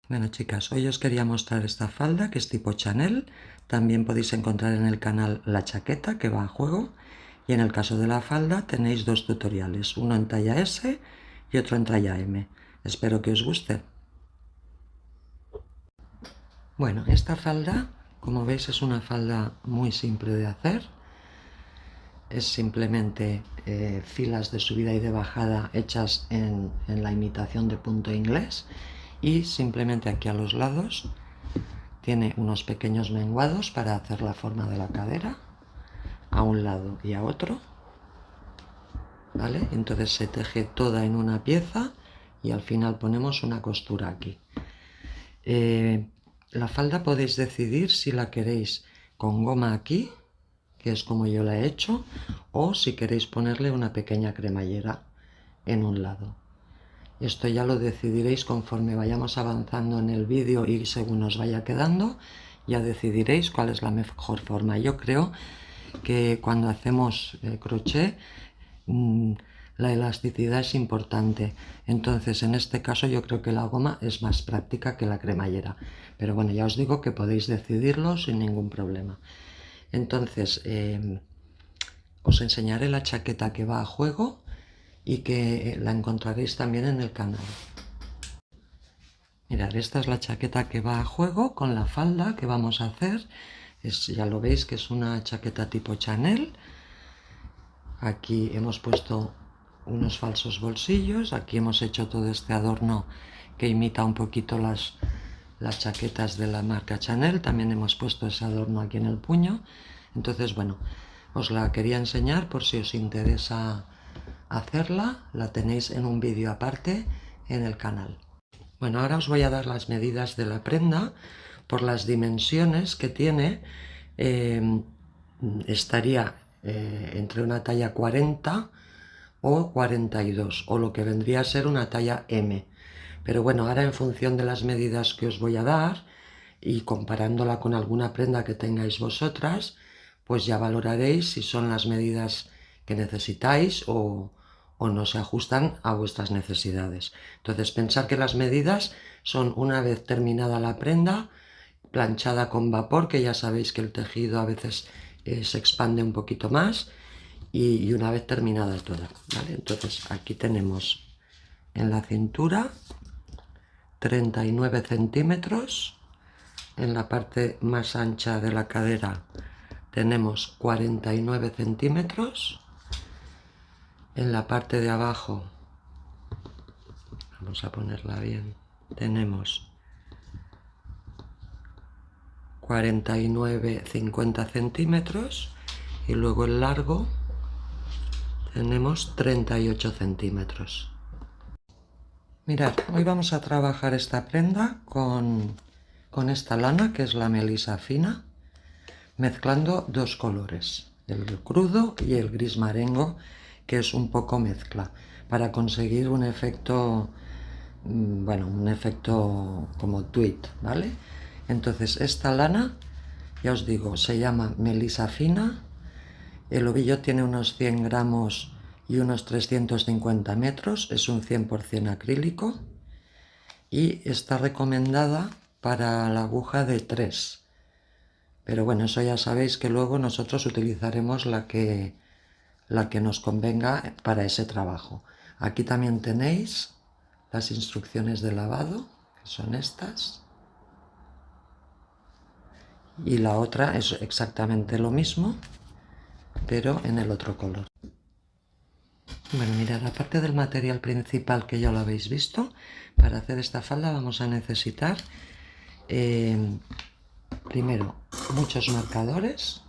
Bueno, chicas, hoy os quería mostrar esta falda que es tipo Chanel. También podéis encontrar en el canal la chaqueta que va a juego. Y en el caso de la falda tenéis dos tutoriales, uno en talla S y otro en talla M. Espero que os guste. Bueno, esta falda, como veis, es una falda muy simple de hacer. Es simplemente filas de subida y de bajada hechas en la imitación de punto inglés. Y simplemente aquí a los lados tiene unos pequeños menguados para hacer la forma de la cadera a un lado y a otro, ¿vale? Entonces se teje toda en una pieza y al final ponemos una costura aquí. La falda podéis decidir si la queréis con goma aquí, que es como yo la he hecho, o si queréis ponerle una pequeña cremallera en un lado. Esto ya lo decidiréis conforme vayamos avanzando en el vídeo y según os vaya quedando, ya decidiréis cuál es la mejor forma. Yo creo que cuando hacemos crochet la elasticidad es importante. Entonces en este caso yo creo que la goma es más práctica que la cremallera. Pero bueno, ya os digo que podéis decidirlo sin ningún problema. Entonces os enseñaré la chaqueta que va a juego y que la encontraréis también en el canal. Mirad, esta es la chaqueta que va a juego con la falda que vamos a hacer. Ya lo veis que es una chaqueta tipo Chanel. Aquí hemos puesto unos falsos bolsillos. Aquí hemos hecho todo este adorno que imita un poquito las chaquetas de la marca Chanel. También hemos puesto ese adorno aquí en el puño. Entonces, bueno, os la quería enseñar por si os interesa hacerla. La tenéis en un vídeo aparte en el canal. Bueno, ahora os voy a dar las medidas de la prenda. Por las dimensiones que tiene, estaría entre una talla 40 o 42, o lo que vendría a ser una talla M. Pero bueno, ahora en función de las medidas que os voy a dar y comparándola con alguna prenda que tengáis vosotras, pues ya valoraréis si son las medidas que necesitáis o no se ajustan a vuestras necesidades. Entonces, pensar que las medidas son una vez terminada la prenda, planchada con vapor, que ya sabéis que el tejido a veces se expande un poquito más, y una vez terminada toda, ¿vale? Entonces, aquí tenemos en la cintura 39 centímetros, en la parte más ancha de la cadera tenemos 49 centímetros, en la parte de abajo, vamos a ponerla bien, tenemos 49-50 centímetros y luego el largo tenemos 38 centímetros. Mirad, hoy vamos a trabajar esta prenda con esta lana que es la melisa fina, mezclando dos colores, el crudo y el gris marengo, que es un poco mezcla, para conseguir un efecto, bueno, un efecto como tweed, ¿vale? Entonces esta lana, ya os digo, se llama melisa fina, el ovillo tiene unos 100 gramos y unos 350 metros, es un 100% acrílico y está recomendada para la aguja de 3. Pero bueno, eso ya sabéis que luego nosotros utilizaremos la que nos convenga para ese trabajo. Aquí también tenéis las instrucciones de lavado, que son estas. Y la otra es exactamente lo mismo, pero en el otro color. Bueno, mirad, aparte del material principal que ya lo habéis visto, para hacer esta falda vamos a necesitar primero muchos marcadores,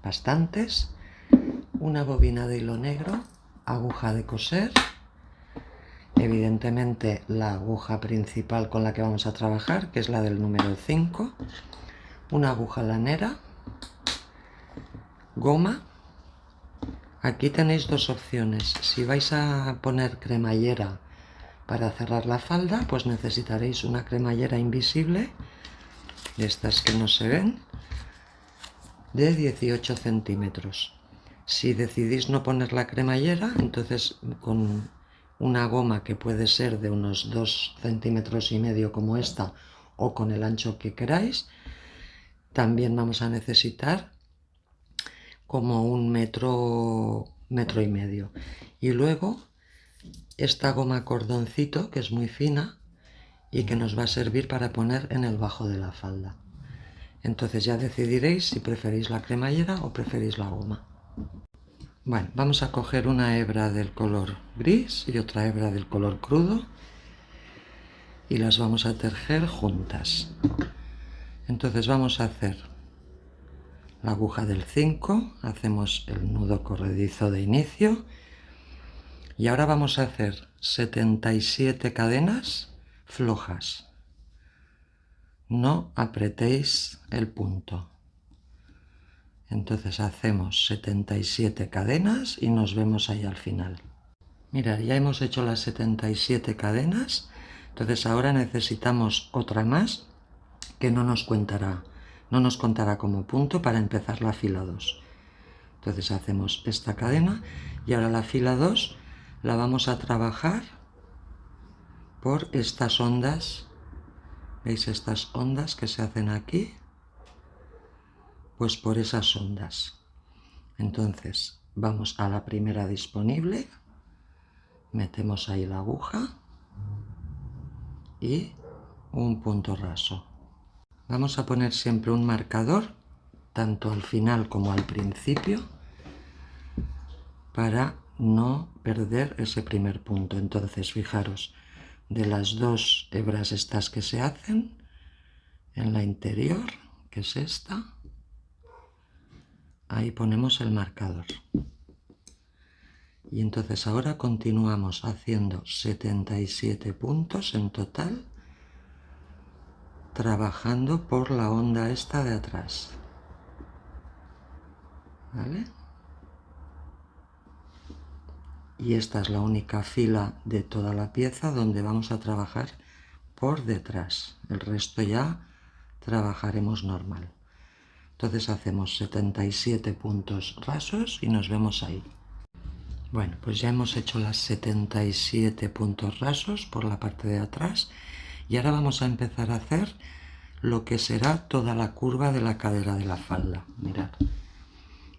bastantes, una bobina de hilo negro, aguja de coser, evidentemente la aguja principal con la que vamos a trabajar, que es la del número 5, una aguja lanera, goma. Aquí tenéis dos opciones. Si vais a poner cremallera para cerrar la falda, pues necesitaréis una cremallera invisible, de estas que no se ven, de 18 centímetros. Si decidís no poner la cremallera, entonces con una goma que puede ser de unos 2,5 centímetros como esta o con el ancho que queráis. También vamos a necesitar como 1 metro y medio. Y luego esta goma cordoncito, que es muy fina y que nos va a servir para poner en el bajo de la falda. Entonces ya decidiréis si preferís la cremallera o preferís la goma. Bueno, vamos a coger una hebra del color gris y otra hebra del color crudo y las vamos a tejer juntas. Entonces vamos a hacer la aguja del 5, hacemos el nudo corredizo de inicio y ahora vamos a hacer 77 cadenas flojas. No apretéis el punto. Entonces hacemos 77 cadenas y nos vemos ahí al final. Mirad, ya hemos hecho las 77 cadenas, entonces ahora necesitamos otra más que no nos contará como punto para empezar la fila 2. Entonces hacemos esta cadena y ahora la fila 2 la vamos a trabajar por estas ondas. ¿Veis estas ondas que se hacen aquí? Pues por esas ondas. Entonces vamos a la primera disponible, metemos ahí la aguja y un punto raso. Vamos a poner siempre un marcador, tanto al final como al principio, para no perder ese primer punto. Entonces fijaros, de las 2 hebras estas que se hacen, en la interior, que es esta, ahí ponemos el marcador. Y entonces ahora continuamos haciendo 77 puntos en total, trabajando por la onda esta de atrás. ¿Vale? Y esta es la única fila de toda la pieza donde vamos a trabajar por detrás. El resto ya trabajaremos normal. Entonces hacemos 77 puntos rasos y nos vemos ahí. Bueno, pues ya hemos hecho las 77 puntos rasos por la parte de atrás y ahora vamos a empezar a hacer lo que será toda la curva de la cadera de la falda. Mirad,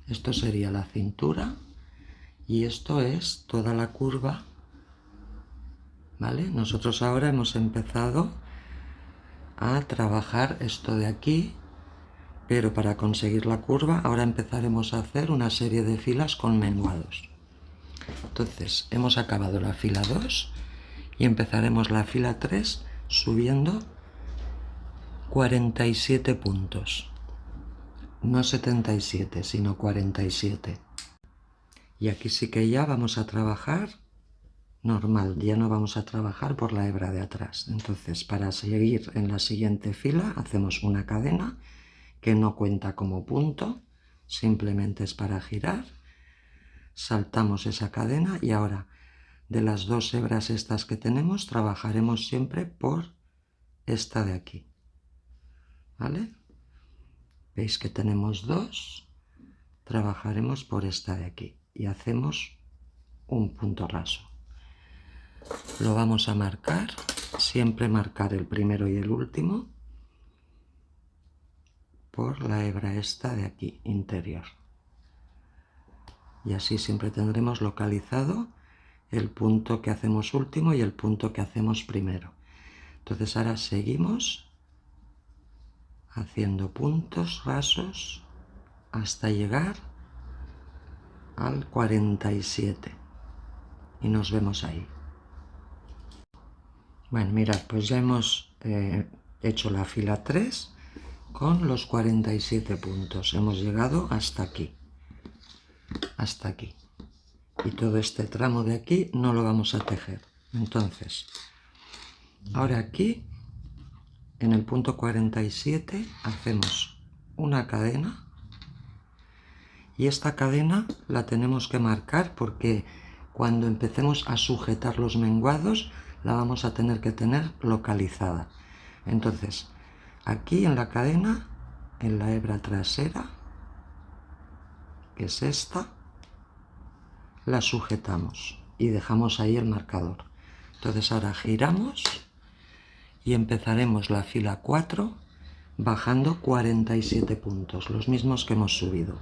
esto sería la cintura y esto es toda la curva, ¿vale? Nosotros ahora hemos empezado a trabajar esto de aquí, pero para conseguir la curva ahora empezaremos a hacer una serie de filas con menguados. Entonces hemos acabado la fila 2 y empezaremos la fila 3 subiendo 47 puntos. No 77, sino 47. Y aquí sí que ya vamos a trabajar normal, ya no vamos a trabajar por la hebra de atrás. Entonces, para seguir en la siguiente fila, hacemos una cadena que no cuenta como punto, simplemente es para girar. Saltamos esa cadena y ahora de las 2 hebras estas que tenemos, trabajaremos siempre por esta de aquí. ¿Vale? Veis que tenemos 2, trabajaremos por esta de aquí y hacemos un punto raso. Lo vamos a marcar, siempre marcar el primero y el último por la hebra esta de aquí, interior. Y así siempre tendremos localizado el punto que hacemos último y el punto que hacemos primero. Entonces ahora seguimos haciendo puntos rasos hasta llegar al 47 y nos vemos ahí. Bueno, mirad, pues ya hemos hecho la fila 3 con los 47 puntos. Hemos llegado hasta aquí. Hasta aquí. Y todo este tramo de aquí no lo vamos a tejer. Entonces, ahora aquí, en el punto 47, hacemos una cadena. Y esta cadena la tenemos que marcar porque cuando empecemos a sujetar los menguados, la vamos a tener que tener localizada. Entonces, aquí en la cadena, en la hebra trasera, que es esta, la sujetamos y dejamos ahí el marcador. Entonces ahora giramos y empezaremos la fila 4 bajando 47 puntos, los mismos que hemos subido.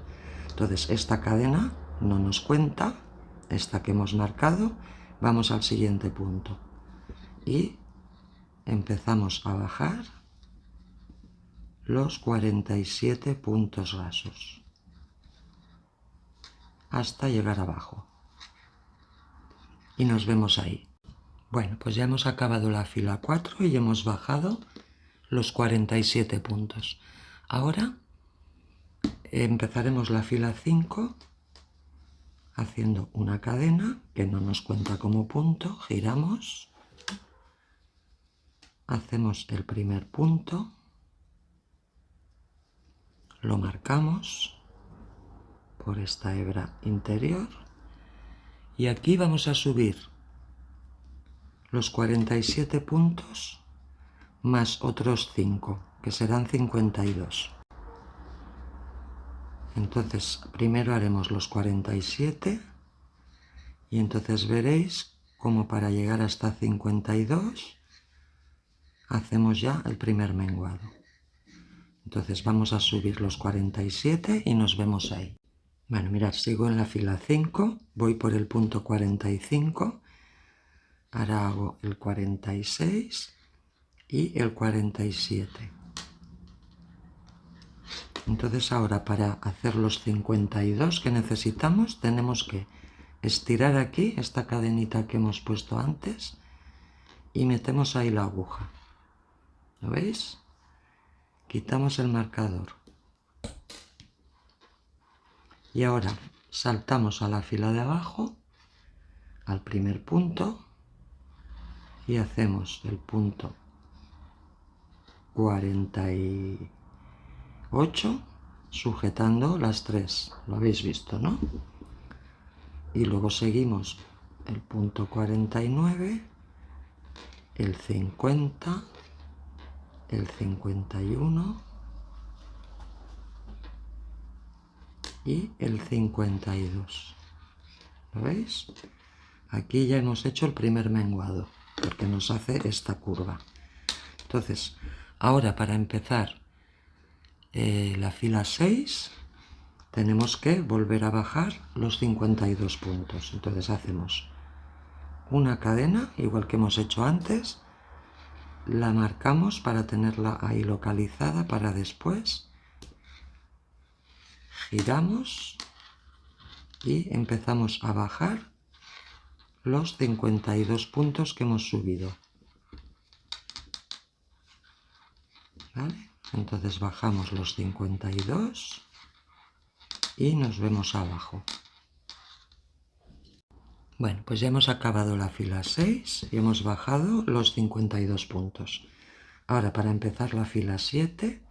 Entonces esta cadena no nos cuenta, esta que hemos marcado, vamos al siguiente punto y empezamos a bajar los 47 puntos rasos hasta llegar abajo y nos vemos ahí. Bueno, pues ya hemos acabado la fila 4 y hemos bajado los 47 puntos. Ahora empezaremos la fila 5 haciendo una cadena que no nos cuenta como punto, giramos, hacemos el primer punto, lo marcamos por esta hebra interior y aquí vamos a subir los 47 puntos más otros 5, que serán 52. Entonces primero haremos los 47 y entonces veréis como para llegar hasta 52 hacemos ya el primer menguado. Entonces vamos a subir los 47 y nos vemos ahí. Bueno, mirad, sigo en la fila 5, voy por el punto 45, ahora hago el 46 y el 47. Entonces ahora para hacer los 52 que necesitamos tenemos que estirar aquí esta cadenita que hemos puesto antes y metemos ahí la aguja. ¿Lo veis? Quitamos el marcador. Y ahora saltamos a la fila de abajo, al primer punto, y hacemos el punto 48 sujetando las 3. Lo habéis visto, ¿no? Y luego seguimos el punto 49, el 50, el 51 y el 52. ¿Lo veis? Aquí ya hemos hecho el primer menguado porque nos hace esta curva. Entonces ahora para empezar la fila 6 tenemos que volver a bajar los 52 puntos. Entonces hacemos una cadena igual que hemos hecho antes, la marcamos para tenerla ahí localizada para después, giramos y empezamos a bajar los 52 puntos que hemos subido. ¿Vale? Entonces bajamos los 52 y nos vemos abajo. Bueno, pues ya hemos acabado la fila 6 y hemos bajado los 52 puntos. Ahora para empezar la fila 7,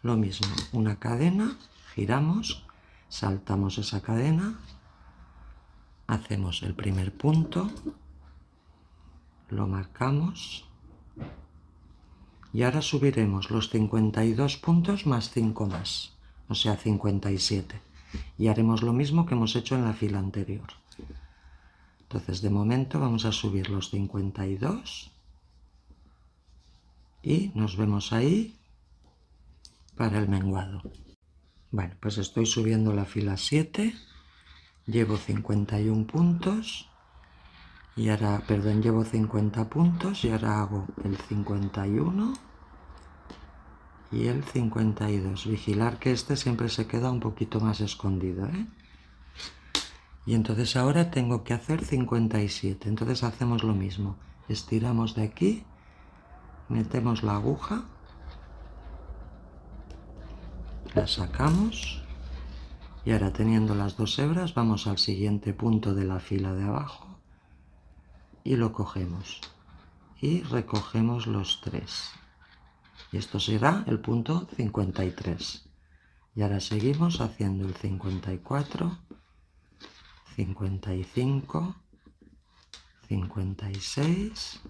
lo mismo, una cadena, giramos, saltamos esa cadena, hacemos el primer punto, lo marcamos y ahora subiremos los 52 puntos más 5 más, o sea 57. Y haremos lo mismo que hemos hecho en la fila anterior. Entonces de momento vamos a subir los 52 y nos vemos ahí para el menguado. Bueno, pues estoy subiendo la fila 7, llevo 51 puntos y ahora, perdón, llevo 50 puntos y ahora hago el 51 y el 52. Vigilar que este siempre se queda un poquito más escondido, ¿eh? Y entonces ahora tengo que hacer 57. Entonces hacemos lo mismo. Estiramos de aquí, metemos la aguja, la sacamos y ahora teniendo las dos hebras vamos al siguiente punto de la fila de abajo y lo cogemos y recogemos los 3. Y esto será el punto 53. Y ahora seguimos haciendo el 54, 55, 56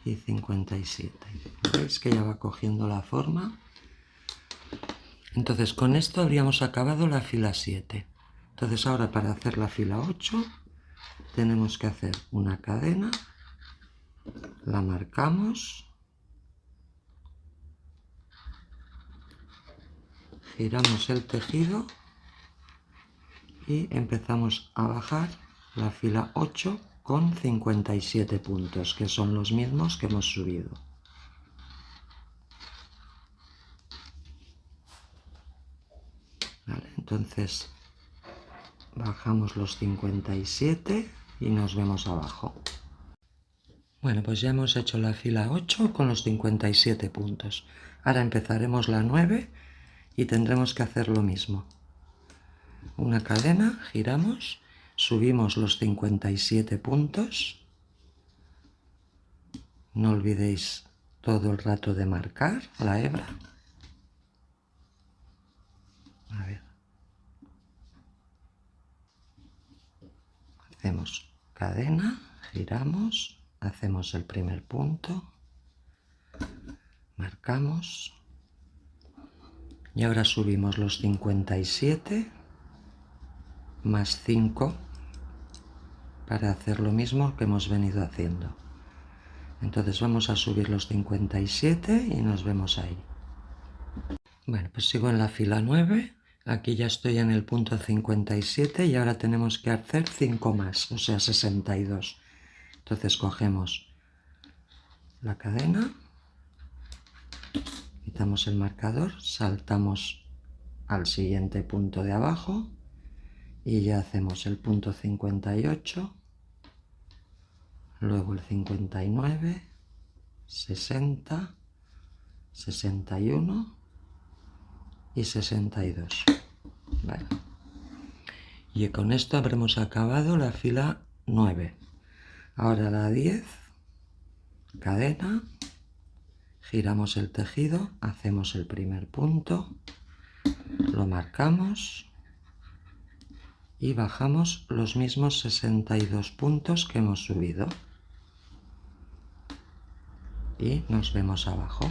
y 57. ¿Veis que ya va cogiendo la forma? Entonces con esto habríamos acabado la fila 7. Entonces ahora para hacer la fila 8 tenemos que hacer una cadena, la marcamos, giramos el tejido y empezamos a bajar la fila 8 con 57 puntos, que son los mismos que hemos subido. Vale, entonces bajamos los 57 y nos vemos abajo. Bueno, pues ya hemos hecho la fila 8 con los 57 puntos. Ahora empezaremos la 9 y tendremos que hacer lo mismo. Una cadena, giramos, subimos los 57 puntos. No olvidéis todo el rato de marcar la hebra. A ver. Hacemos cadena, giramos, hacemos el primer punto, marcamos y ahora subimos los 57 más 5 para hacer lo mismo que hemos venido haciendo. Entonces vamos a subir los 57 y nos vemos ahí. Bueno, pues sigo en la fila 9. Aquí ya estoy en el punto 57 y ahora tenemos que hacer 5 más, o sea 62. Entonces cogemos la cadena, quitamos el marcador, saltamos al siguiente punto de abajo y ya hacemos el punto 58, luego el 59, 60, 61 y 62. Vale. Y con esto habremos acabado la fila 9. Ahora la 10, cadena, giramos el tejido, hacemos el primer punto, lo marcamos y bajamos los mismos 62 puntos que hemos subido. Y nos vemos abajo.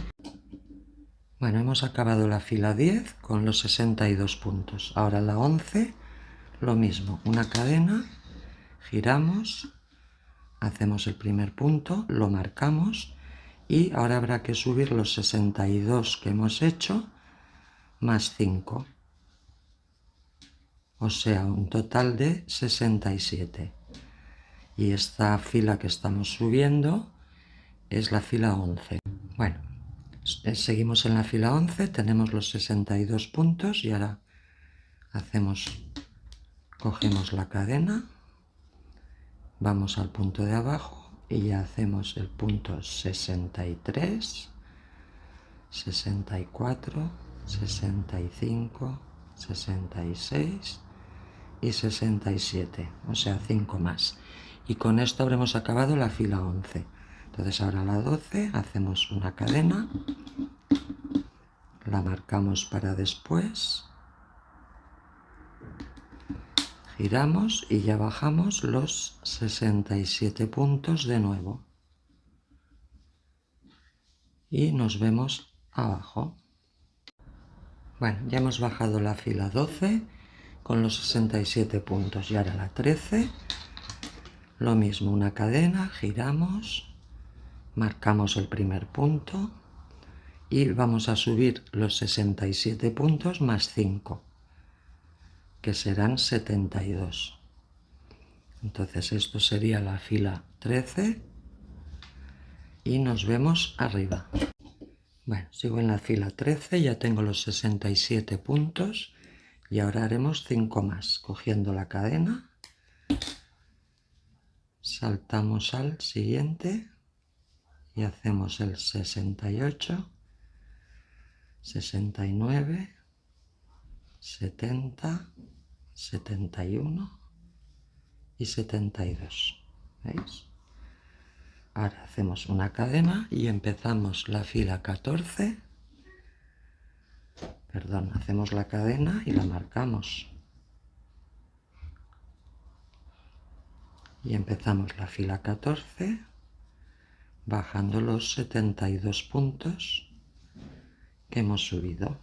Bueno, hemos acabado la fila 10 con los 62 puntos. Ahora la 11, lo mismo, una cadena, giramos, hacemos el primer punto, lo marcamos y ahora habrá que subir los 62 que hemos hecho más 5. O sea, un total de 67. Y esta fila que estamos subiendo es la fila 11. Bueno, seguimos en la fila 11, tenemos los 62 puntos y ahora cogemos la cadena, vamos al punto de abajo y ya hacemos el punto 63, 64, 65, 66 y 67, o sea 5 más. Y con esto habremos acabado la fila 11. Entonces ahora la 12 hacemos una cadena, la marcamos para después, giramos y ya bajamos los 67 puntos de nuevo. Y nos vemos abajo. Bueno, ya hemos bajado la fila 12 con los 67 puntos y ahora la 13, lo mismo, una cadena, giramos, marcamos el primer punto y vamos a subir los 67 puntos más 5, que serán 72. Entonces esto sería la fila 13 y nos vemos arriba. Bueno, sigo en la fila 13, ya tengo los 67 puntos y ahora haremos 5 más, cogiendo la cadena, saltamos al siguiente y hacemos el 68, 69, 70, 71 y 72. ¿Veis? Ahora hacemos una cadena y empezamos la fila 14. Perdón, hacemos la cadena y la marcamos. Y empezamos la fila 14 bajando los 72 puntos que hemos subido.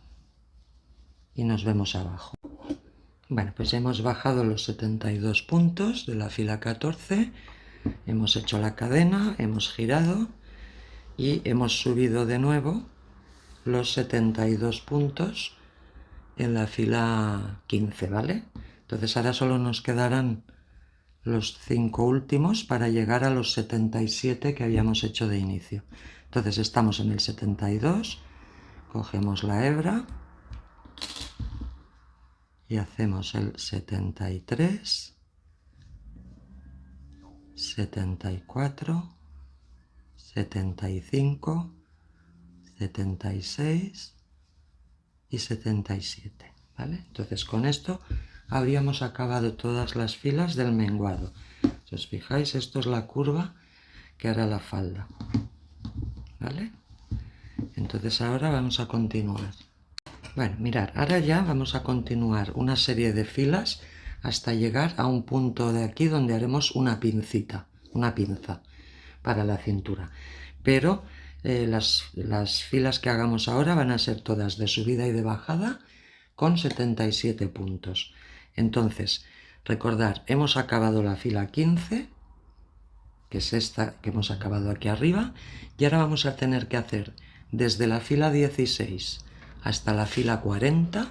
Y nos vemos abajo. Bueno, pues ya hemos bajado los 72 puntos de la fila 14, hemos hecho la cadena, hemos girado y hemos subido de nuevo los 72 puntos en la fila 15, ¿vale? Entonces ahora solo nos quedarán los 5 últimos para llegar a los 77 que habíamos hecho de inicio. Entonces estamos en el 72, cogemos la hebra y hacemos el 73, 74, 75, 76 y 77, ¿vale? Entonces con esto habríamos acabado todas las filas del menguado. Si os fijáis, esto es la curva que hará la falda, ¿vale? Entonces ahora vamos a continuar. Bueno, mirad, ahora ya vamos a continuar una serie de filas hasta llegar a un punto de aquí donde haremos una pincita, una pinza para la cintura. Pero las filas que hagamos ahora van a ser todas de subida y de bajada con 77 puntos. Entonces, recordad, hemos acabado la fila 15, que es esta que hemos acabado aquí arriba, y ahora vamos a tener que hacer desde la fila 16 hasta la fila 40,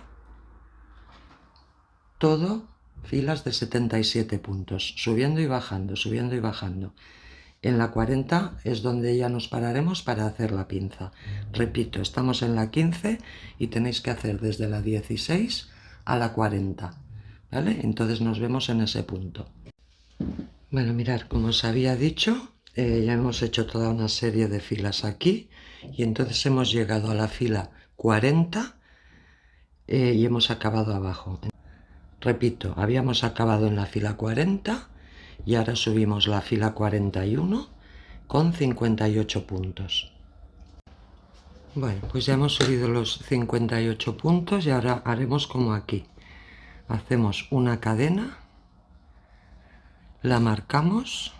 todo filas de 77 puntos, subiendo y bajando, subiendo y bajando. En la 40 es donde ya nos pararemos para hacer la pinza. Repito, estamos en la 15 y tenéis que hacer desde la 16 a la 40, ¿vale? Entonces nos vemos en ese punto. Bueno, mirad, como os había dicho, ya hemos hecho toda una serie de filas aquí y entonces hemos llegado a la fila 40 y hemos acabado abajo. Repito, habíamos acabado en la fila 40 y ahora subimos la fila 41 con 58 puntos. Bueno, pues ya hemos subido los 58 puntos y ahora haremos como aquí. Hacemos una cadena, la marcamos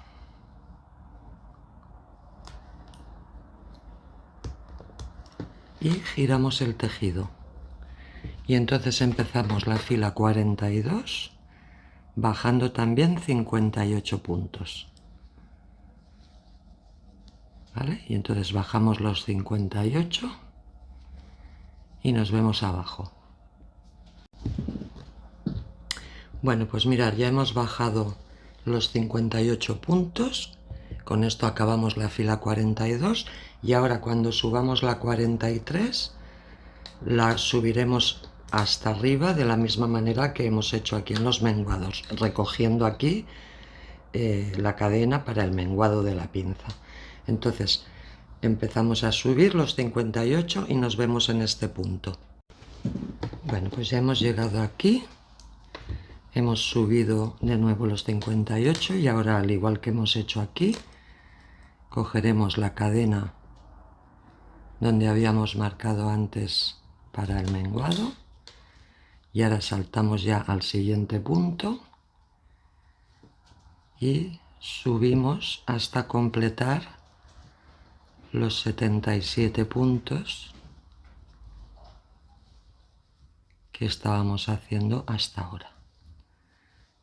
y giramos el tejido. Y entonces empezamos la fila 42 bajando también 58 puntos. ¿Vale? Y entonces bajamos los 58 y nos vemos abajo. Bueno, pues mirad, ya hemos bajado los 58 puntos. Con esto acabamos la fila 42 y ahora cuando subamos la 43 la subiremos hasta arriba de la misma manera que hemos hecho aquí en los menguados, recogiendo aquí la cadena para el menguado de la pinza. Entonces empezamos a subir los 58 y nos vemos en este punto. Bueno, pues ya hemos llegado aquí, hemos subido de nuevo los 58 y ahora, al igual que hemos hecho aquí, cogeremos la cadena donde habíamos marcado antes para el menguado y ahora saltamos ya al siguiente punto y subimos hasta completar los 77 puntos que estábamos haciendo hasta ahora.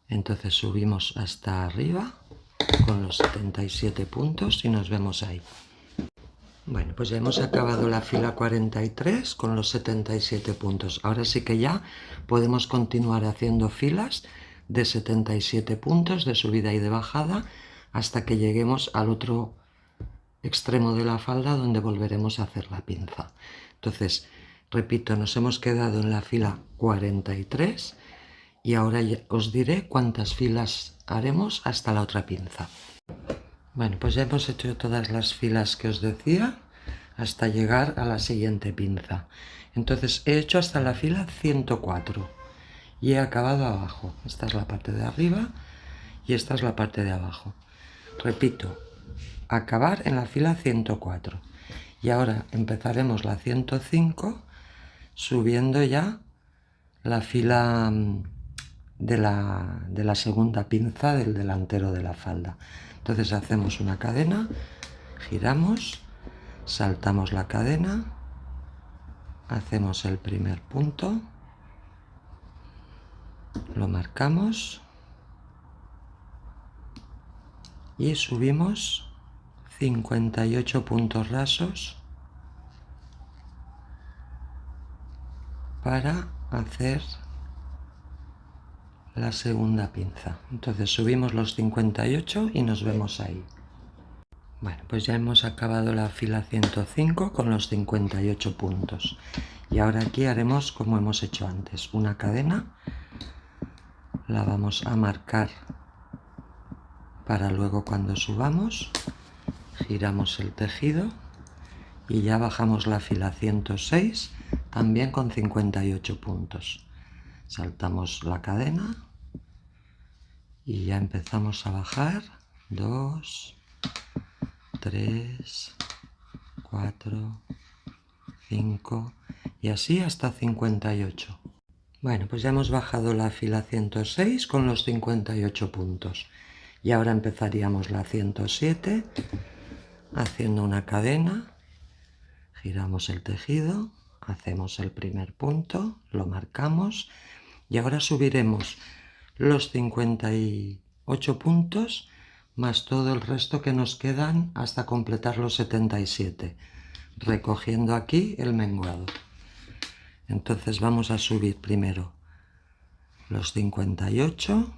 Entonces subimos hasta arriba con los 77 puntos y nos vemos ahí. Bueno, pues ya hemos acabado la fila 43 con los 77 puntos. Ahora sí que ya podemos continuar haciendo filas de 77 puntos de subida y de bajada hasta que lleguemos al otro extremo de la falda donde volveremos a hacer la pinza. Entonces, repito, nos hemos quedado en la fila 43 y ahora ya os diré cuántas filas haremos hasta la otra pinza. Bueno, pues ya hemos hecho todas las filas que os decía hasta llegar a la siguiente pinza. Entonces he hecho hasta la fila 104 y he acabado abajo. Esta es la parte de arriba y esta es la parte de abajo. Repito, acabar en la fila 104 y ahora empezaremos la 105 subiendo ya la fila de la segunda pinza del delantero de la falda. Entonces hacemos una cadena, giramos, saltamos la cadena, hacemos el primer punto, lo marcamos y subimos 58 puntos rasos para hacer la segunda pinza. Entonces subimos los 58 y nos vemos ahí. Bueno, pues ya hemos acabado la fila 105 con los 58 puntos. Y ahora aquí haremos como hemos hecho antes, una cadena. La vamos a marcar para luego cuando subamos. Giramos el tejido y ya bajamos la fila 106, también con 58 puntos. Saltamos la cadena y ya empezamos a bajar. 2, 3, 4, 5 y así hasta 58. Bueno, pues ya hemos bajado la fila 106 con los 58 puntos. Y ahora empezaríamos la 107 haciendo una cadena. Giramos el tejido, hacemos el primer punto, lo marcamos y ahora subiremos los 58 puntos más todo el resto que nos quedan hasta completar los 77, recogiendo aquí el menguado. Entonces vamos a subir primero los 58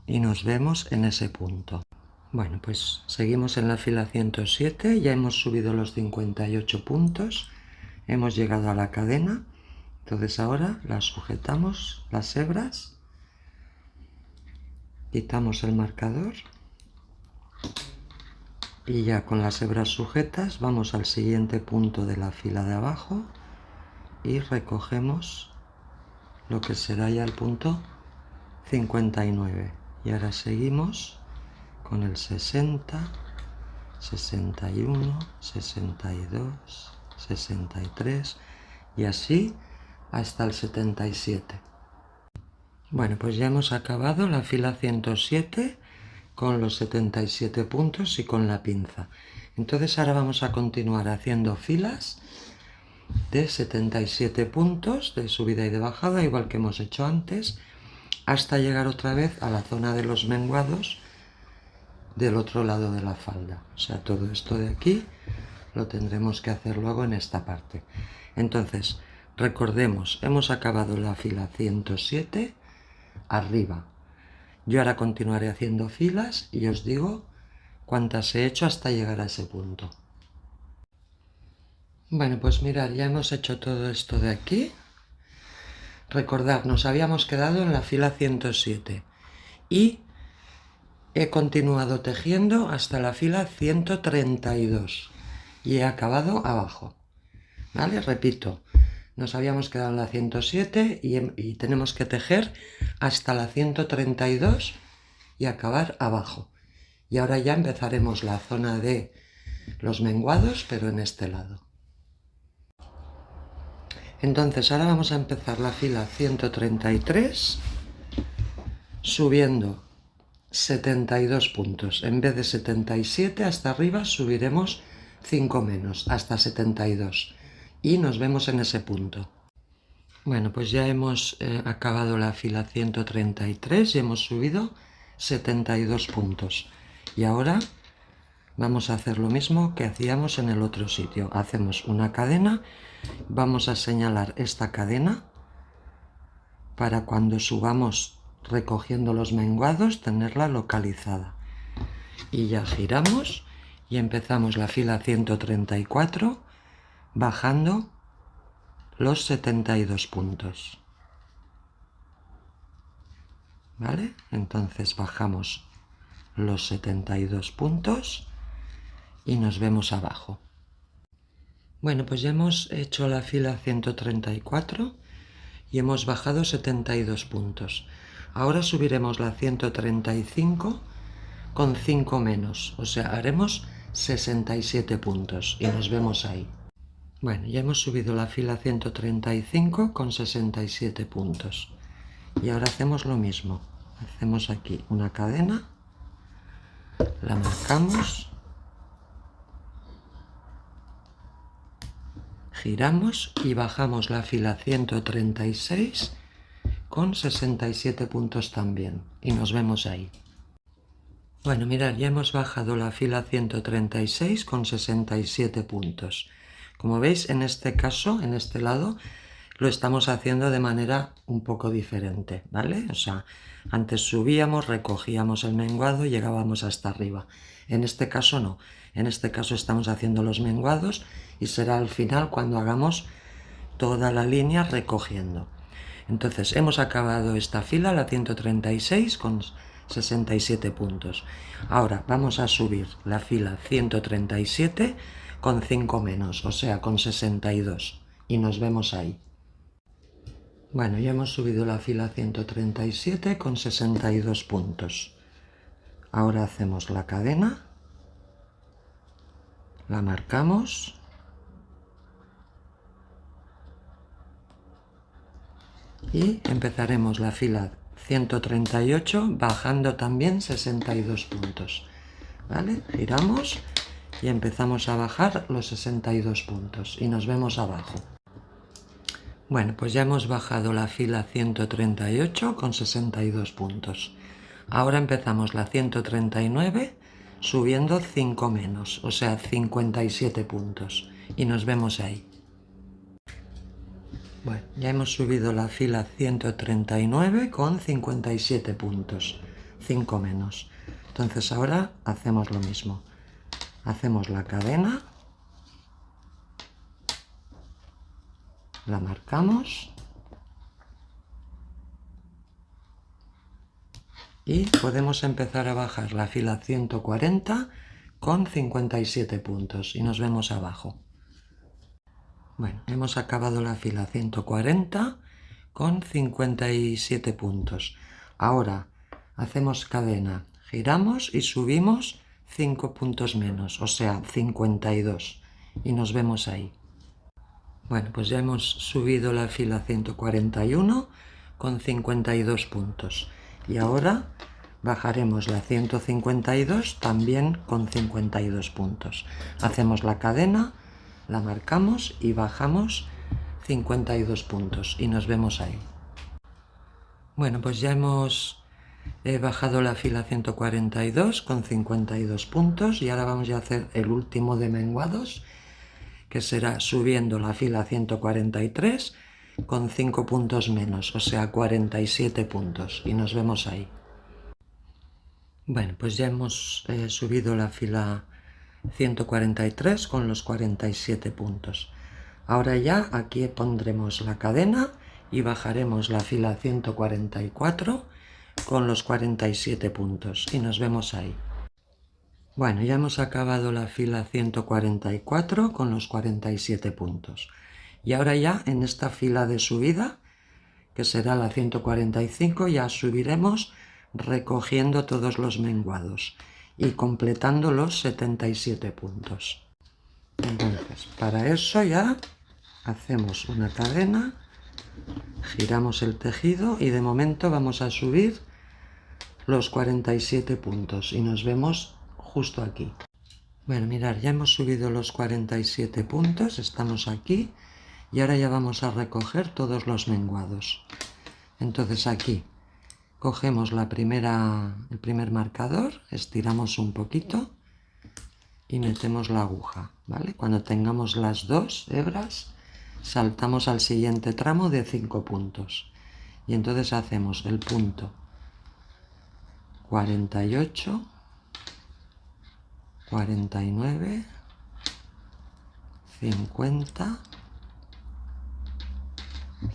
y nos vemos en ese punto. Bueno, pues seguimos en la fila 107, ya hemos subido los 58 puntos, hemos llegado a la cadena, entonces ahora las sujetamos, las hebras, quitamos el marcador y ya con las hebras sujetas vamos al siguiente punto de la fila de abajo y recogemos lo que será ya el punto 59. Y ahora seguimos con el 60, 61, 62, 63 y así hasta el 77. Bueno, pues ya hemos acabado la fila 107 con los 77 puntos y con la pinza. Entonces ahora vamos a continuar haciendo filas de 77 puntos de subida y de bajada, igual que hemos hecho antes, hasta llegar otra vez a la zona de los menguados del otro lado de la falda. O sea, todo esto de aquí lo tendremos que hacer luego en esta parte. Entonces, recordemos, hemos acabado la fila 107 arriba. Yo ahora continuaré haciendo filas y os digo cuántas he hecho hasta llegar a ese punto. Bueno, pues mirad, ya hemos hecho todo esto de aquí. Recordad, nos habíamos quedado en la fila 107 y he continuado tejiendo hasta la fila 132 y he acabado abajo. ¿Vale? Repito, nos habíamos quedado en la 107 y tenemos que tejer hasta la 132 y acabar abajo. Y ahora ya empezaremos la zona de los menguados, pero en este lado. Entonces ahora vamos a empezar la fila 133 subiendo 72 puntos. En vez de 77 hasta arriba subiremos 5 menos, hasta 72. Y nos vemos en ese punto. Bueno, pues ya hemos acabado la fila 133 y hemos subido 72 puntos. Y ahora vamos a hacer lo mismo que hacíamos en el otro sitio. Hacemos una cadena, vamos a señalar esta cadena para cuando subamos recogiendo los menguados tenerla localizada. Y ya giramos y empezamos la fila 134 bajando los 72 puntos. ¿Vale? Entonces bajamos los 72 puntos y nos vemos abajo. Bueno, pues ya hemos hecho la fila 134 y hemos bajado 72 puntos. Ahora subiremos la 135 con 5 menos, o sea, haremos 67 puntos y nos vemos ahí. Bueno, ya hemos subido la fila 135 con 67 puntos. Y ahora hacemos lo mismo. Hacemos aquí una cadena, la marcamos, giramos y bajamos la fila 136 con 67 puntos también, y nos vemos ahí. Bueno, mirad, ya hemos bajado la fila 136 con 67 puntos. Como veis, en este caso, en este lado, lo estamos haciendo de manera un poco diferente, ¿vale? O sea, antes subíamos, recogíamos el menguado y llegábamos hasta arriba. En este caso no. En este caso estamos haciendo los menguados y será al final cuando hagamos toda la línea recogiendo. Entonces, hemos acabado esta fila, la 136, con 67 puntos. Ahora vamos a subir la fila 137 con 5 menos, o sea, con 62. Y nos vemos ahí. Bueno, ya hemos subido la fila 137 con 62 puntos. Ahora hacemos la cadena, la marcamos y empezaremos la fila 138 bajando también 62 puntos. ¿Vale? Giramos y empezamos a bajar los 62 puntos y nos vemos abajo. Bueno, pues ya hemos bajado la fila 138 con 62 puntos. Ahora empezamos la 139 subiendo 5 menos, o sea, 57 puntos. Y nos vemos ahí. Bueno, ya hemos subido la fila 139 con 57 puntos, 5 menos. Entonces ahora hacemos lo mismo. Hacemos la cadena. La marcamos y podemos empezar a bajar la fila 140 con 57 puntos y nos vemos abajo. Bueno, hemos acabado la fila 140 con 57 puntos. Ahora hacemos cadena, giramos y subimos 5 puntos menos, o sea, 52 y nos vemos ahí. Bueno, pues ya hemos subido la fila 141 con 52 puntos. Y ahora bajaremos la 152 también con 52 puntos. Hacemos la cadena, la marcamos y bajamos 52 puntos. Y nos vemos ahí. Bueno, pues ya hemos bajado la fila 142 con 52 puntos. Y ahora vamos a hacer el último de menguados, que será subiendo la fila 143 con 5 puntos menos, o sea, 47 puntos, y nos vemos ahí. Bueno, pues ya hemos subido la fila 143 con los 47 puntos. Ahora ya aquí pondremos la cadena y bajaremos la fila 144 con los 47 puntos, y nos vemos ahí. Bueno, ya hemos acabado la fila 144 con los 47 puntos. Y ahora ya en esta fila de subida, que será la 145, ya subiremos recogiendo todos los menguados y completando los 77 puntos. Entonces, para eso ya hacemos una cadena, giramos el tejido y de momento vamos a subir los 47 puntos y nos vemos justo aquí. Bueno, mirad, ya hemos subido los 47 puntos, estamos aquí y ahora ya vamos a recoger todos los menguados. Entonces aquí cogemos el primer marcador, estiramos un poquito y metemos la aguja, ¿vale? Cuando tengamos las dos hebras, saltamos al siguiente tramo de 5 puntos y entonces hacemos el punto 48, 49, 50,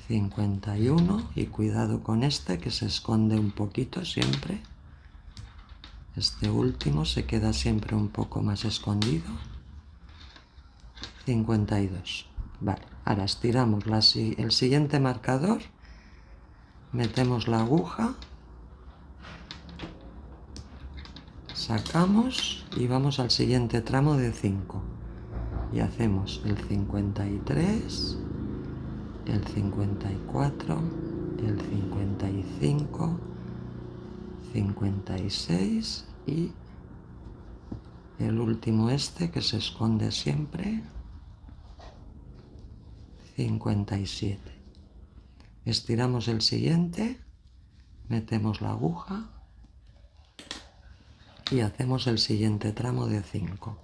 51 y cuidado con este que se esconde un poquito siempre. Este último se queda siempre un poco más escondido. 52. Vale, ahora estiramos el siguiente marcador, metemos la aguja, sacamos y vamos al siguiente tramo de 5 y hacemos el 53, el 54, el 55, 56 y el último este que se esconde siempre, 57. Estiramos el siguiente, metemos la aguja y hacemos el siguiente tramo de 5.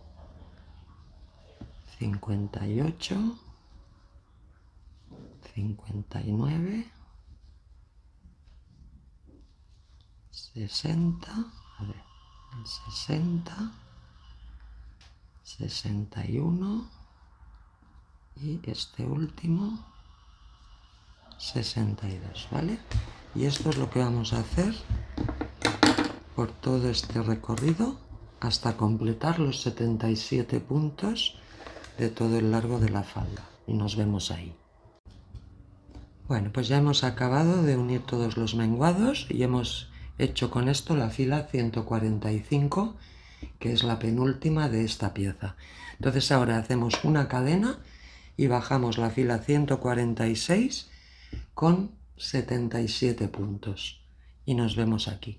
58, 59, 60, a ver, 60, 61 y este último 62, ¿vale? Y esto es lo que vamos a hacer por todo este recorrido hasta completar los 77 puntos de todo el largo de la falda. Y nos vemos ahí. Bueno, pues ya hemos acabado de unir todos los menguados y hemos hecho con esto la fila 145, que es la penúltima de esta pieza. Entonces ahora hacemos una cadena y bajamos la fila 146 con 77 puntos. Y nos vemos aquí.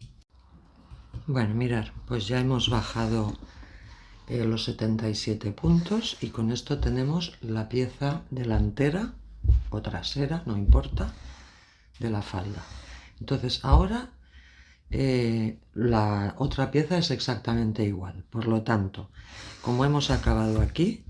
Bueno, mirad, pues ya hemos bajado los 77 puntos y con esto tenemos la pieza delantera o trasera, no importa, de la falda. Entonces ahora la otra pieza es exactamente igual. Por lo tanto, como hemos acabado aquí,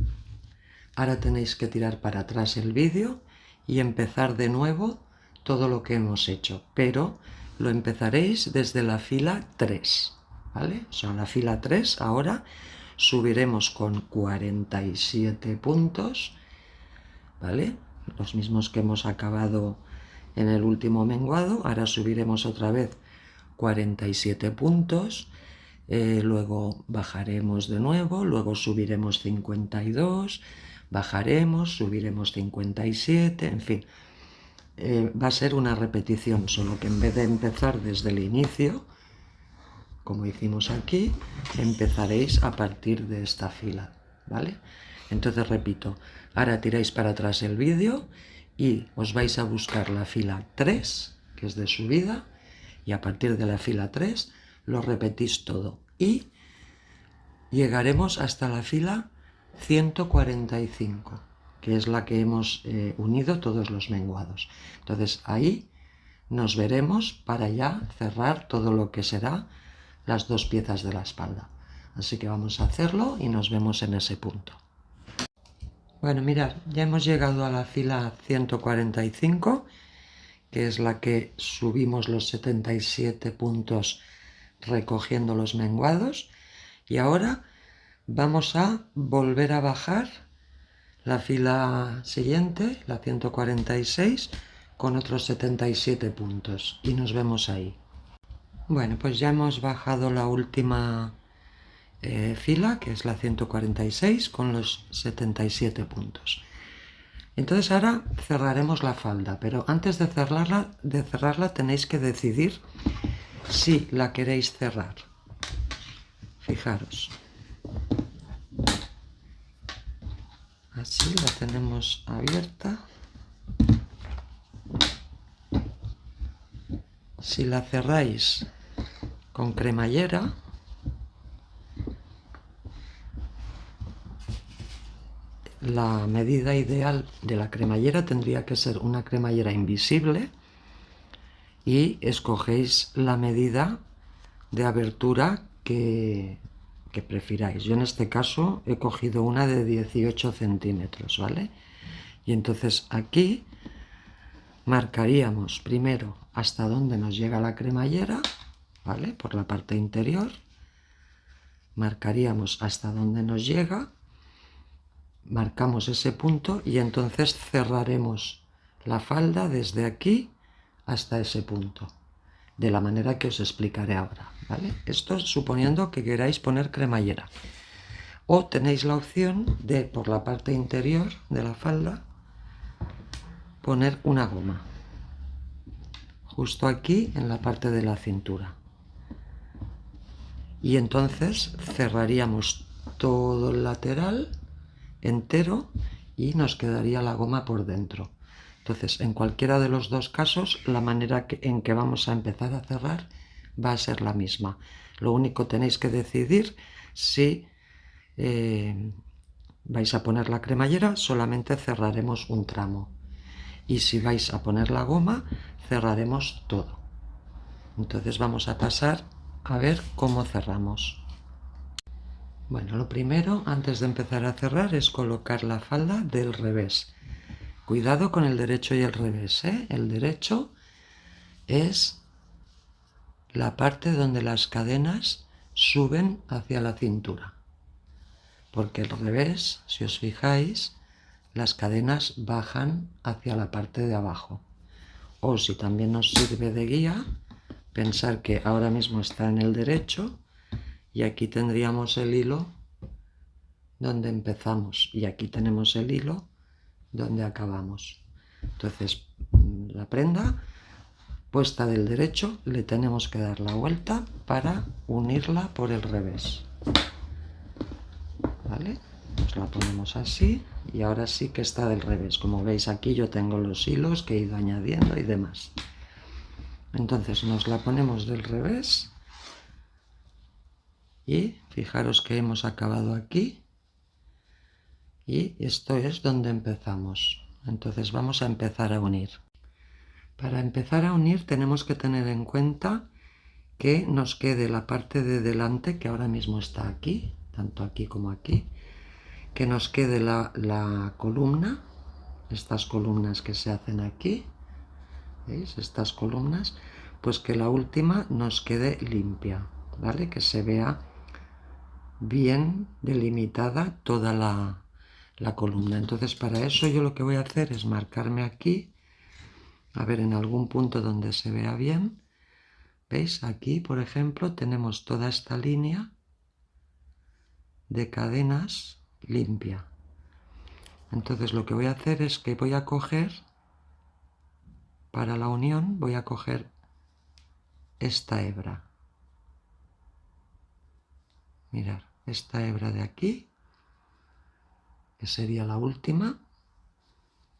ahora tenéis que tirar para atrás el vídeo y empezar de nuevo todo lo que hemos hecho, pero lo empezaréis desde la fila 3, ¿vale? O sea, la fila 3 ahora subiremos con 47 puntos, ¿vale? Los mismos que hemos acabado en el último menguado. Ahora subiremos otra vez 47 puntos, luego bajaremos de nuevo, luego subiremos 52, bajaremos, subiremos 57, en fin. Va a ser una repetición, solo que en vez de empezar desde el inicio, como hicimos aquí, empezaréis a partir de esta fila, ¿vale? Entonces repito, ahora tiráis para atrás el vídeo y os vais a buscar la fila 3, que es de subida, y a partir de la fila 3 lo repetís todo y llegaremos hasta la fila 145, que es la que hemos unido todos los menguados. Entonces ahí nos veremos para ya cerrar todo lo que será las dos piezas de la espalda. Así que vamos a hacerlo y nos vemos en ese punto. Bueno, mirad, ya hemos llegado a la fila 145, que es la que subimos los 77 puntos recogiendo los menguados, y ahora vamos a volver a bajar la fila siguiente, la 146, con otros 77 puntos y nos vemos ahí. Bueno, pues ya hemos bajado la última fila, que es la 146, con los 77 puntos. Entonces ahora cerraremos la falda, pero antes de cerrarla tenéis que decidir si la queréis cerrar. Fijaros. Así la tenemos abierta. Si la cerráis con cremallera, la medida ideal de la cremallera tendría que ser una cremallera invisible y escogéis la medida de abertura que prefiráis. Yo en este caso he cogido una de 18 centímetros, ¿vale? Y entonces aquí marcaríamos primero hasta dónde nos llega la cremallera, ¿vale? Por la parte interior. Marcaríamos hasta dónde nos llega, marcamos ese punto y entonces cerraremos la falda desde aquí hasta ese punto, de la manera que os explicaré ahora, ¿vale? Esto suponiendo que queráis poner cremallera. O tenéis la opción de, por la parte interior de la falda, poner una goma, justo aquí en la parte de la cintura. Y entonces cerraríamos todo el lateral entero y nos quedaría la goma por dentro. Entonces, en cualquiera de los dos casos, la manera en que vamos a empezar a cerrar va a ser la misma. Lo único tenéis que decidir si vais a poner la cremallera, solamente cerraremos un tramo. y si vais a poner la goma cerraremos todo. Entonces vamos a pasar a ver cómo cerramos. Bueno, lo primero antes de empezar a cerrar es colocar la falda del revés. Cuidado con el derecho y el revés, ¿eh? El derecho es la parte donde las cadenas suben hacia la cintura, porque el revés, si os fijáis, las cadenas bajan hacia la parte de abajo. O si también nos sirve de guía, pensar que ahora mismo está en el derecho y aquí tendríamos el hilo donde empezamos y aquí tenemos el hilo donde acabamos. Entonces la prenda puesta del derecho le tenemos que dar la vuelta para unirla por el revés, ¿vale? Pues la ponemos así y ahora sí que está del revés. Como veis aquí yo tengo los hilos que he ido añadiendo y demás. Entonces nos la ponemos del revés y fijaros que hemos acabado aquí y esto es donde empezamos. Entonces vamos a empezar a unir. Para empezar a unir tenemos que tener en cuenta que nos quede la parte de delante, que ahora mismo está aquí, tanto aquí como aquí, que nos quede la columna, estas columnas que se hacen aquí, ¿veis? Estas columnas, pues que la última nos quede limpia, ¿vale? Que se vea bien delimitada toda la columna. Entonces para eso yo lo que voy a hacer es marcarme aquí, a ver en algún punto donde se vea bien. ¿Veis? Aquí, por ejemplo, tenemos toda esta línea de cadenas limpia. Entonces lo que voy a hacer es que voy a coger, para la unión, voy a coger esta hebra. Mirad, esta hebra de aquí, que sería la última,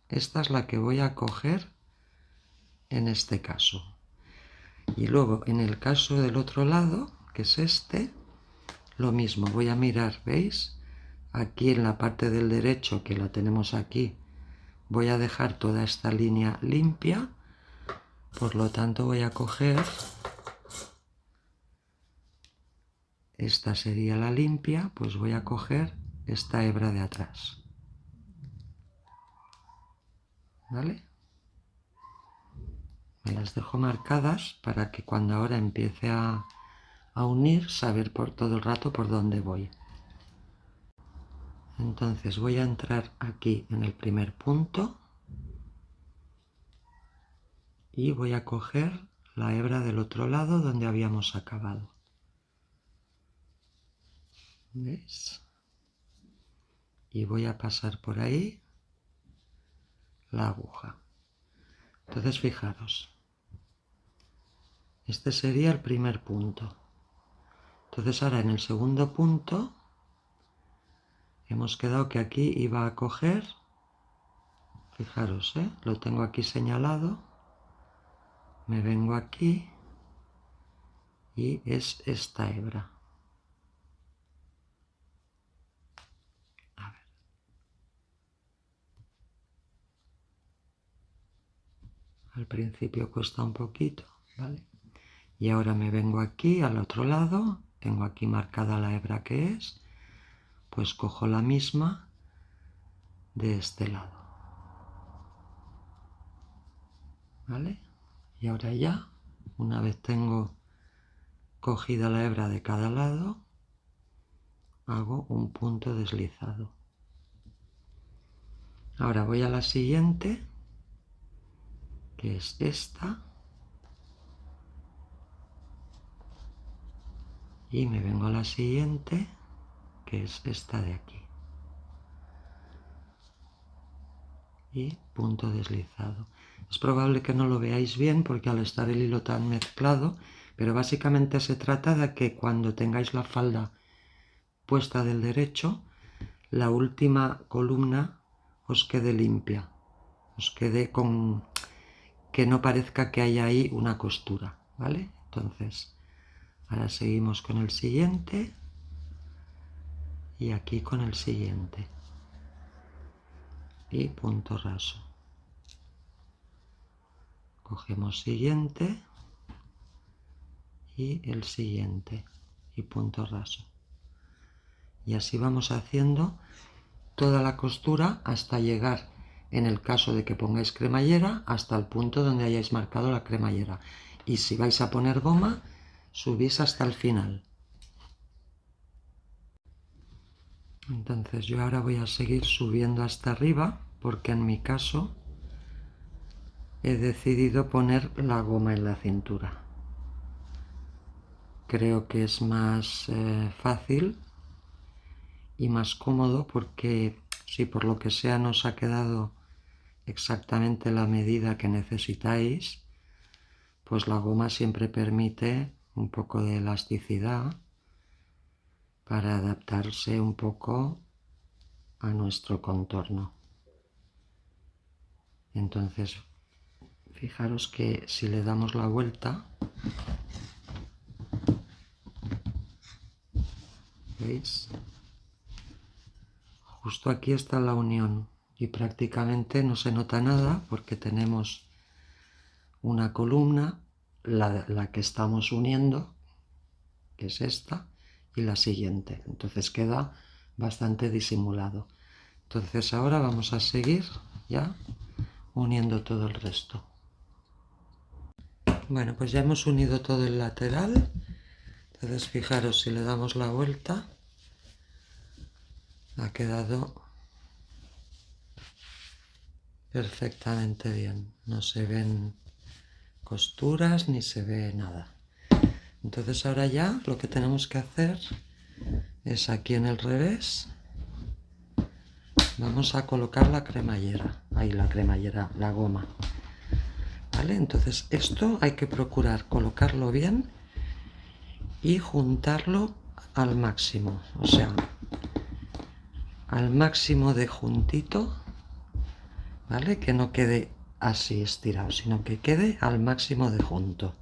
esta es la que voy a coger en este caso. Y luego en el caso del otro lado, que es este, lo mismo, voy a mirar, ¿veis? Aquí en la parte del derecho, que la tenemos aquí, voy a dejar toda esta línea limpia, por lo tanto voy a coger, esta sería la limpia, pues voy a coger esta hebra de atrás, ¿vale? Me las dejo marcadas para que cuando ahora empiece a unir, saber por todo el rato por dónde voy. Entonces voy a entrar aquí en el primer punto y voy a coger la hebra del otro lado donde habíamos acabado. ¿Veis? Y voy a pasar por ahí la aguja. Entonces fijaros, este sería el primer punto. Entonces ahora en el segundo punto hemos quedado que aquí iba a coger, fijaros, lo tengo aquí señalado, me vengo aquí y es esta hebra. A ver. Al principio cuesta un poquito, ¿vale? Y ahora me vengo aquí al otro lado, tengo aquí marcada la hebra que es, pues cojo la misma de este lado, ¿vale? Y ahora ya, una vez tengo cogida la hebra de cada lado, hago un punto deslizado. Ahora voy a la siguiente, que es esta, y me vengo a la siguiente, que es esta de aquí. Y punto deslizado. Es probable que no lo veáis bien porque al estar el hilo tan mezclado, pero básicamente se trata de que cuando tengáis la falda puesta del derecho, la última columna os quede limpia, os quede con que no parezca que haya ahí una costura, ¿vale? Entonces, ahora seguimos con el siguiente y aquí con el siguiente y punto raso. Cogemos siguiente y el siguiente y punto raso. Y así vamos haciendo toda la costura hasta llegar, en el caso de que pongáis cremallera, hasta el punto donde hayáis marcado la cremallera. Y si vais a poner goma, subís hasta el final. Entonces yo ahora voy a seguir subiendo hasta arriba, porque en mi caso he decidido poner la goma en la cintura. Creo que es más fácil y más cómodo, porque si por lo que sea no os ha quedado exactamente la medida que necesitáis, pues la goma siempre permite un poco de elasticidad para adaptarse un poco a nuestro contorno. Entonces, fijaros que si le damos la vuelta, ¿veis? Justo aquí está la unión y prácticamente no se nota nada porque tenemos una columna, la que estamos uniendo, que es esta, y la siguiente. Entonces queda bastante disimulado. Entonces ahora vamos a seguir ya uniendo todo el resto. Bueno, pues ya hemos unido todo el lateral. Entonces fijaros, si le damos la vuelta, ha quedado perfectamente bien. No se ven costuras ni se ve nada. Entonces ahora ya lo que tenemos que hacer es aquí en el revés. Vamos a colocar la cremallera. Ahí la cremallera, la goma. ¿Vale? Entonces esto hay que procurar colocarlo bien y juntarlo al máximo. O sea, al máximo de juntito, ¿vale? Que no quede así estirado, sino que quede al máximo de junto.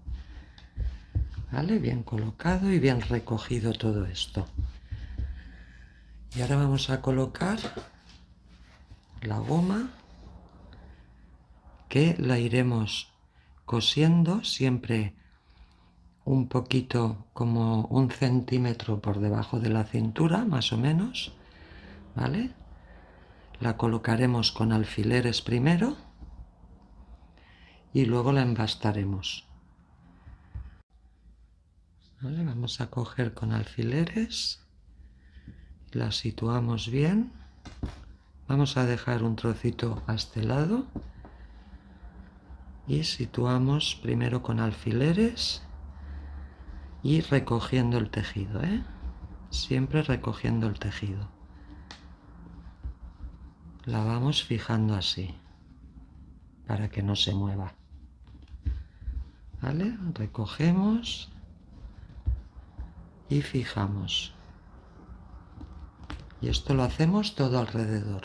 ¿Vale? Bien colocado y bien recogido todo esto. Y ahora vamos a colocar la goma, que la iremos cosiendo siempre un poquito, como 1 centímetro por debajo de la cintura, más o menos, ¿vale? La colocaremos con alfileres primero y luego la embastaremos. ¿Vale? Vamos a coger con alfileres, la situamos bien, vamos a dejar un trocito a este lado y situamos primero con alfileres y recogiendo el tejido, siempre recogiendo el tejido. La vamos fijando así para que no se mueva. ¿Vale? Recogemos y fijamos. Y esto lo hacemos todo alrededor.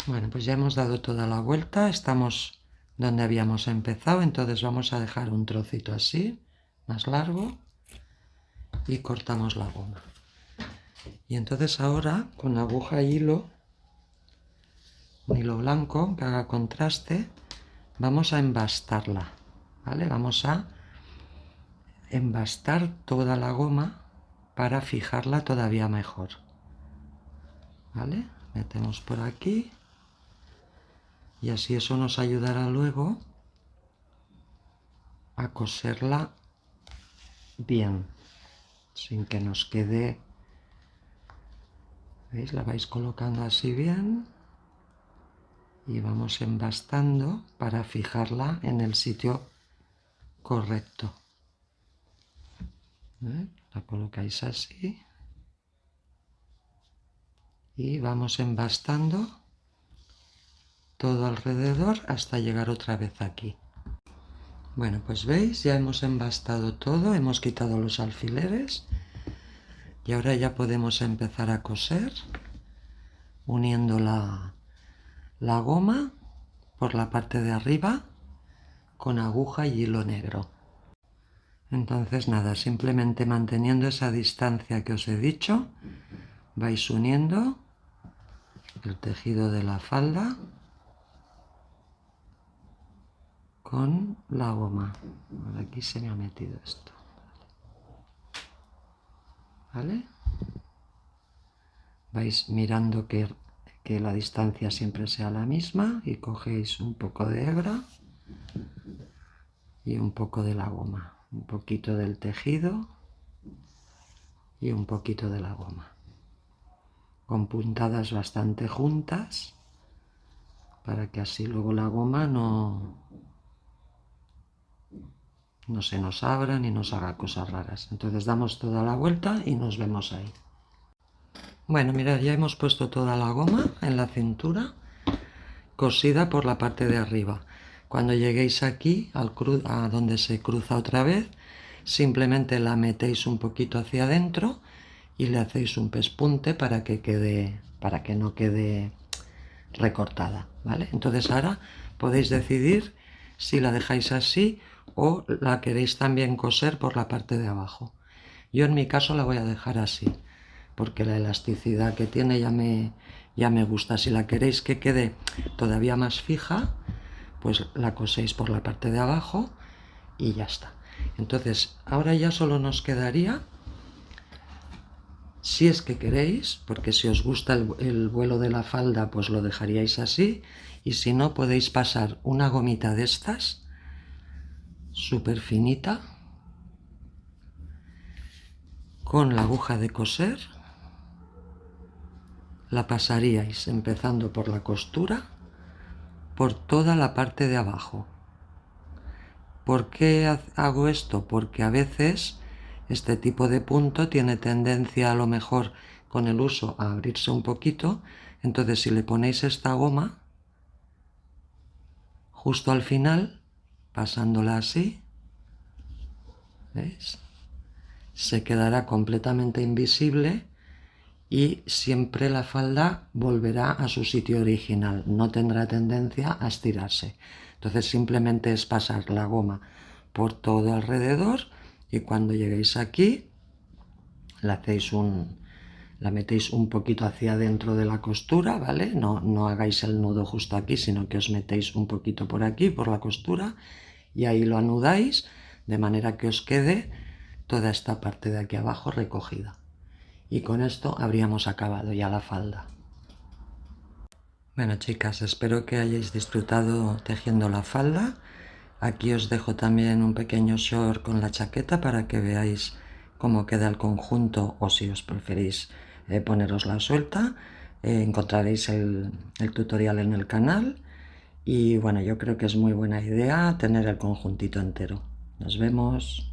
Bueno, pues ya hemos dado toda la vuelta, estamos donde habíamos empezado, entonces vamos a dejar un trocito así, más largo, y cortamos la goma. Y entonces ahora, con aguja y hilo, un hilo blanco que haga contraste, vamos a embastarla, ¿vale? Vamos a embastar toda la goma para fijarla todavía mejor, ¿vale? Metemos por aquí y así eso nos ayudará luego a coserla bien, sin que nos quede, ¿veis? La vais colocando así bien y vamos embastando para fijarla en el sitio correcto. La colocáis así y vamos embastando todo alrededor hasta llegar otra vez aquí. Bueno, pues veis, ya hemos embastado todo, hemos quitado los alfileres y ahora ya podemos empezar a coser uniendo la goma por la parte de arriba con aguja y hilo negro. Entonces nada, simplemente manteniendo esa distancia que os he dicho, vais uniendo el tejido de la falda con la goma. Por aquí se me ha metido esto. ¿Vale? Vais mirando que la distancia siempre sea la misma y cogéis un poco de hebra y un poco de la goma, un poquito del tejido y un poquito de la goma, con puntadas bastante juntas para que así luego la goma no se nos abra ni nos haga cosas raras. Entonces damos toda la vuelta y nos vemos ahí. Bueno, mirad, ya hemos puesto toda la goma en la cintura, cosida por la parte de arriba. Cuando lleguéis aquí, a donde se cruza otra vez, simplemente la metéis un poquito hacia adentro y le hacéis un pespunte para que no quede recortada, ¿vale? Entonces ahora podéis decidir si la dejáis así o la queréis también coser por la parte de abajo. Yo en mi caso la voy a dejar así, porque la elasticidad que tiene ya me gusta. Si la queréis que quede todavía más fija, pues la coséis por la parte de abajo y ya está. Entonces ahora ya solo nos quedaría, si es que queréis, porque si os gusta el vuelo de la falda, pues lo dejaríais así, y si no, podéis pasar una gomita de estas, súper finita, con la aguja de coser, la pasaríais empezando por la costura, por toda la parte de abajo. ¿Por qué hago esto? Porque a veces este tipo de punto tiene tendencia a lo mejor con el uso a abrirse un poquito, entonces si le ponéis esta goma justo al final, pasándola así, ¿veis? Se quedará completamente invisible y siempre la falda volverá a su sitio original, no tendrá tendencia a estirarse. Entonces simplemente es pasar la goma por todo alrededor y cuando lleguéis aquí la metéis un poquito hacia adentro de la costura, ¿vale? No hagáis el nudo justo aquí, sino que os metéis un poquito por aquí, por la costura, y ahí lo anudáis de manera que os quede toda esta parte de aquí abajo recogida. Y con esto habríamos acabado ya la falda. Bueno, chicas, espero que hayáis disfrutado tejiendo la falda. Aquí os dejo también un pequeño short con la chaqueta para que veáis cómo queda el conjunto, o si os preferís ponerosla suelta. Encontraréis el tutorial en el canal. Y bueno, yo creo que es muy buena idea tener el conjuntito entero. Nos vemos.